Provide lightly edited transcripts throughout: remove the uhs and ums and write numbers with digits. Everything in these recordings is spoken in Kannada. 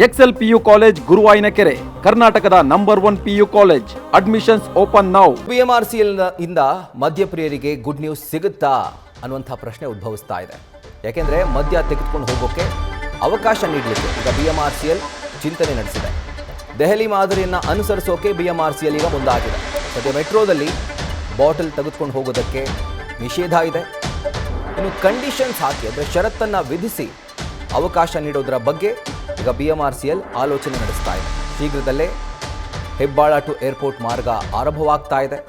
ಎಕ್ಸೆಲ್ ಪಿಯು ಕಾಲೇಜ್ ಗುರುವಾಯಿನಕೆರೆ, ಕರ್ನಾಟಕದ number 1 PU college. Admissions open now. BMRCL ಇಂದ ಮದ್ಯಪ್ರಿಯರಿಗೆ ಗುಡ್ ನ್ಯೂಸ್ ಸಿಗುತ್ತಾ ಅನ್ನುವಂಥ ಪ್ರಶ್ನೆ ಉದ್ಭವಿಸ್ತಾ ಇದೆ. ಯಾಕೆಂದ್ರೆ ಮದ್ಯ ತೆಗೆದುಕೊಂಡು ಹೋಗೋಕೆ ಅವಕಾಶ ನೀಡಲಿಕ್ಕೆ ಈಗ BMRCL ಚಿಂತನೆ ನಡೆಸಿದೆ. ದೆಹಲಿ ಮಾದರಿಯನ್ನು ಅನುಸರಿಸೋಕೆ BMRCL ಈಗ ಮುಂದಾಗಿದೆ. ಸದ್ಯ ಮೆಟ್ರೋದಲ್ಲಿ ಬಾಟಲ್ ತೆಗೆದುಕೊಂಡು ಹೋಗೋದಕ್ಕೆ ನಿಷೇಧ ಇದೆ. ಇನ್ನು ಕಂಡೀಷನ್ಸ್ ಹಾಕಿ ಅಂದರೆ ಷರತ್ತನ್ನು ವಿಧಿಸಿ ಅವಕಾಶ ನೀಡೋದರ ಬಗ್ಗೆ ಈಗ BMRCL ಆಲೋಚನೆ ನಡೆಸ್ತಾ ಇದೆ. ಶೀಘ್ರದಲ್ಲೇ ಹೆಬ್ಬಾಳ ಟು ಏರ್ಪೋರ್ಟ್ ಮಾರ್ಗ ಆರಂಭವಾಗ್ತಾ ಇದೆ.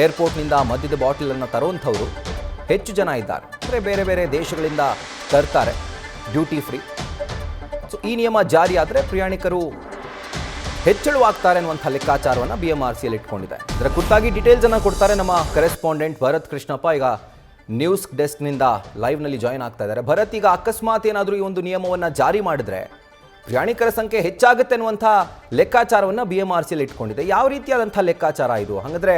ಏರ್ಪೋರ್ಟ್ನಿಂದ ಮದ್ಯದ ಬಾಟಲನ್ನು ತರುವಂಥವರು ಹೆಚ್ಚು ಜನ ಇದ್ದಾರೆ. ಅಂದರೆ ಬೇರೆ ಬೇರೆ ದೇಶಗಳಿಂದ ತರ್ತಾರೆ, ಡ್ಯೂಟಿ ಫ್ರೀ. ಸೊ ಈ ನಿಯಮ ಜಾರಿ ಆದರೆ ಪ್ರಯಾಣಿಕರು ಹೆಚ್ಚಳವಾಗ್ತಾರೆ ಅನ್ನುವಂಥ ಲೆಕ್ಕಾಚಾರವನ್ನು BMRCL ಇಟ್ಕೊಂಡಿದೆ. ಇದರ ಕುರಿತಾಗಿ ಡೀಟೇಲ್ಸನ್ನು ಕೊಡ್ತಾರೆ ನಮ್ಮ ಕರೆಸ್ಪಾಂಡೆಂಟ್ ಭರತ್ ಕೃಷ್ಣಪ್ಪ. ಈಗ ನ್ಯೂಸ್ ಡೆಸ್ಕ್ನಿಂದ ಲೈವ್ನಲ್ಲಿ ಜಾಯಿನ್ ಆಗ್ತಾ ಇದ್ದಾರೆ. ಭರತ್, ಈಗ ಅಕಸ್ಮಾತ್ ಏನಾದರೂ ಈ ಒಂದು ನಿಯಮವನ್ನು ಜಾರಿ ಮಾಡಿದ್ರೆ ಪ್ರಯಾಣಿಕರ ಸಂಖ್ಯೆ ಹೆಚ್ಚಾಗುತ್ತೆ ಅನ್ನುವಂಥ ಲೆಕ್ಕಾಚಾರವನ್ನು BMRCL ಇಟ್ಕೊಂಡಿದೆ. ಯಾವ ರೀತಿಯಾದಂಥ ಲೆಕ್ಕಾಚಾರ ಇದು? ಹಾಗಾದರೆ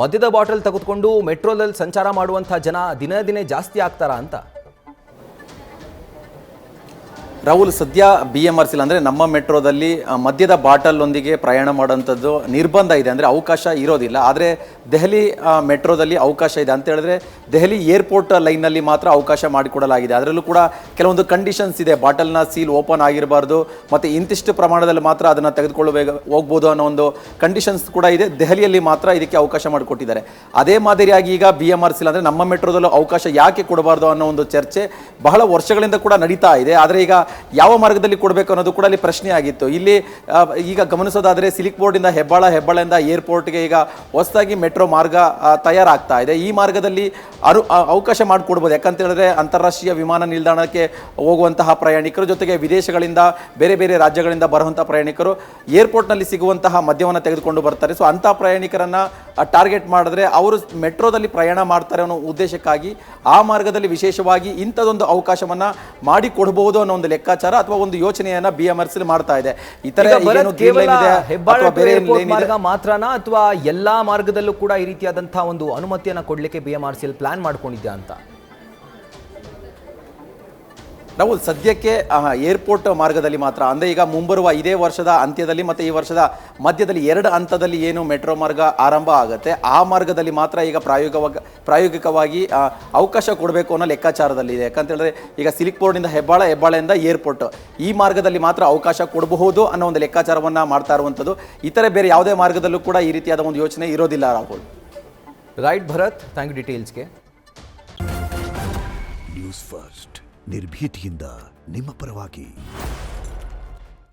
ಮದ್ಯದ ಬಾಟಲ್ ತೆಗೆದುಕೊಂಡು ಮೆಟ್ರೋದಲ್ಲಿ ಸಂಚಾರ ಮಾಡುವಂಥ ಜನ ದಿನೇ ದಿನೇ ಜಾಸ್ತಿ ಆಗ್ತಾರಾ ಅಂತ? ರಾಹುಲ್, ಸದ್ಯ BMRCL ಅಂದರೆ ನಮ್ಮ ಮೆಟ್ರೋದಲ್ಲಿ ಮದ್ಯದ ಬಾಟಲೊಂದಿಗೆ ಪ್ರಯಾಣ ಮಾಡೋಂಥದ್ದು ನಿರ್ಬಂಧ ಇದೆ, ಅಂದರೆ ಅವಕಾಶ ಇರೋದಿಲ್ಲ. ಆದರೆ ದೆಹಲಿ ಮೆಟ್ರೋದಲ್ಲಿ ಅವಕಾಶ ಇದೆ ಅಂತ ಹೇಳಿದ್ರೆ ದೆಹಲಿ ಏರ್ಪೋರ್ಟ್ ಲೈನ್ನಲ್ಲಿ ಮಾತ್ರ ಅವಕಾಶ ಮಾಡಿಕೊಡಲಾಗಿದೆ. ಅದರಲ್ಲೂ ಕೂಡ ಕೆಲವೊಂದು ಕಂಡೀಷನ್ಸ್ ಇದೆ. ಬಾಟಲ್ನ ಸೀಲ್ ಓಪನ್ ಆಗಿರಬಾರ್ದು ಮತ್ತು ಇಂತಿಷ್ಟು ಪ್ರಮಾಣದಲ್ಲಿ ಮಾತ್ರ ಅದನ್ನು ತೆಗೆದುಕೊಳ್ಳಬೇಕು ಹೋಗ್ಬೋದು ಅನ್ನೋ ಒಂದು ಕಂಡೀಷನ್ಸ್ ಕೂಡ ಇದೆ. ದೆಹಲಿಯಲ್ಲಿ ಮಾತ್ರ ಇದಕ್ಕೆ ಅವಕಾಶ ಮಾಡಿಕೊಟ್ಟಿದ್ದಾರೆ. ಅದೇ ಮಾದರಿಯಾಗಿ ಈಗ BMRCL ಅಂದರೆ ನಮ್ಮ ಮೆಟ್ರೋದಲ್ಲೂ ಅವಕಾಶ ಯಾಕೆ ಕೊಡಬಾರ್ದು ಅನ್ನೋ ಒಂದು ಚರ್ಚೆ ಬಹಳ ವರ್ಷಗಳಿಂದ ಕೂಡ ನಡೀತಾ ಇದೆ. ಆದರೆ ಈಗ ಯಾವ ಮಾರ್ಗದಲ್ಲಿ ಕೊಡಬೇಕು ಅನ್ನೋದು ಕೂಡ ಅಲ್ಲಿ ಪ್ರಶ್ನೆ ಆಗಿತ್ತು. ಇಲ್ಲಿ ಈಗ ಗಮನಿಸೋದಾದರೆ ಸಿಲಿಕ್ ಬೋರ್ಡಿಂದ ಹೆಬ್ಬಾಳದಿಂದ ಏರ್ಪೋರ್ಟ್ಗೆ ಈಗ ಹೊಸದಾಗಿ ಮೆಟ್ರೋ ಮಾರ್ಗ ತಯಾರಾಗ್ತಾ ಇದೆ. ಈ ಮಾರ್ಗದಲ್ಲಿ ಅವಕಾಶ ಮಾಡಿಕೊಡ್ಬೋದು. ಯಾಕಂತ ಹೇಳಿದ್ರೆ ಅಂತಾರಾಷ್ಟ್ರೀಯ ವಿಮಾನ ನಿಲ್ದಾಣಕ್ಕೆ ಹೋಗುವಂತಹ ಪ್ರಯಾಣಿಕರು ಜೊತೆಗೆ ವಿದೇಶಗಳಿಂದ ಬೇರೆ ಬೇರೆ ರಾಜ್ಯಗಳಿಂದ ಬರುವಂತಹ ಪ್ರಯಾಣಿಕರು ಏರ್ಪೋರ್ಟ್ನಲ್ಲಿ ಸಿಗುವಂತಹ ಮದ್ಯವನ್ನು ತೆಗೆದುಕೊಂಡು ಬರ್ತಾರೆ. ಸೊ ಅಂಥ ಪ್ರಯಾಣಿಕರನ್ನು ಟಾರ್ಗೆಟ್ ಮಾಡಿದ್ರೆ ಅವರು ಮೆಟ್ರೋದಲ್ಲಿ ಪ್ರಯಾಣ ಮಾಡ್ತಾರೆ ಅನ್ನೋ ಉದ್ದೇಶಕ್ಕಾಗಿ ಆ ಮಾರ್ಗದಲ್ಲಿ ವಿಶೇಷವಾಗಿ ಇಂಥದೊಂದು ಅವಕಾಶವನ್ನು ಮಾಡಿಕೊಡಬಹುದು ಅನ್ನೋ ಒಂದು ಲೆಕ್ಕಾಚಾರ ಅಥವಾ ಒಂದು ಯೋಚನೆಯನ್ನ BMRCL ಮಾಡ್ತಾ ಇದೆ. ಇತರೆ ಮಾರ್ಗ ಮಾತ್ರನಾ ಅಥವಾ ಎಲ್ಲಾ ಮಾರ್ಗದಲ್ಲೂ ಕೂಡ ಈ ರೀತಿಯಾದಂತಹ ಒಂದು ಅನುಮತಿಯನ್ನು ಕೊಡ್ಲಿಕ್ಕೆ BMRCL ಪ್ಲಾನ್ ಮಾಡ್ಕೊಂಡಿದ್ಯಾ ಅಂತ? ನಾವು ಸದ್ಯಕ್ಕೆ ಏರ್ಪೋರ್ಟ್ ಮಾರ್ಗದಲ್ಲಿ ಮಾತ್ರ, ಅಂದರೆ ಈಗ ಮುಂಬರುವ ಇದೇ ವರ್ಷದ ಅಂತ್ಯದಲ್ಲಿ ಮತ್ತು ಈ ವರ್ಷದ ಮಧ್ಯದಲ್ಲಿ 2 ಹಂತದಲ್ಲಿ ಏನು ಮೆಟ್ರೋ ಮಾರ್ಗ ಆರಂಭ ಆಗುತ್ತೆ ಆ ಮಾರ್ಗದಲ್ಲಿ ಮಾತ್ರ ಈಗ ಪ್ರಾಯೋಗಿಕವಾಗಿ ಅವಕಾಶ ಕೊಡಬೇಕು ಅನ್ನೋ ಲೆಕ್ಕಾಚಾರದಲ್ಲಿದೆ. ಯಾಕಂತ ಹೇಳಿದ್ರೆ ಈಗ ಸಿಲಿಕ್ ಬೋರ್ಡಿಂದ ಹೆಬ್ಬಾಳೆಯಿಂದ ಏರ್ಪೋರ್ಟ್ ಈ ಮಾರ್ಗದಲ್ಲಿ ಮಾತ್ರ ಅವಕಾಶ ಕೊಡಬಹುದು ಅನ್ನೋ ಒಂದು ಲೆಕ್ಕಾಚಾರವನ್ನು ಮಾಡ್ತಾ ಇರುವಂಥದ್ದು. ಇತರೆ ಬೇರೆ ಯಾವುದೇ ಮಾರ್ಗದಲ್ಲೂ ಕೂಡ ಈ ರೀತಿಯಾದ ಒಂದು ಯೋಚನೆ ಇರೋದಿಲ್ಲ. Rahul. Right Bharath, thank you ಡೀಟೇಲ್ಸ್ಗೆ. ನ್ಯೂಸ್ ಫಸ್ಟ್ ನಿರ್ಭೀತಿಯಿಂದ ನಿಮ್ಮ ಪರವಾಗಿ.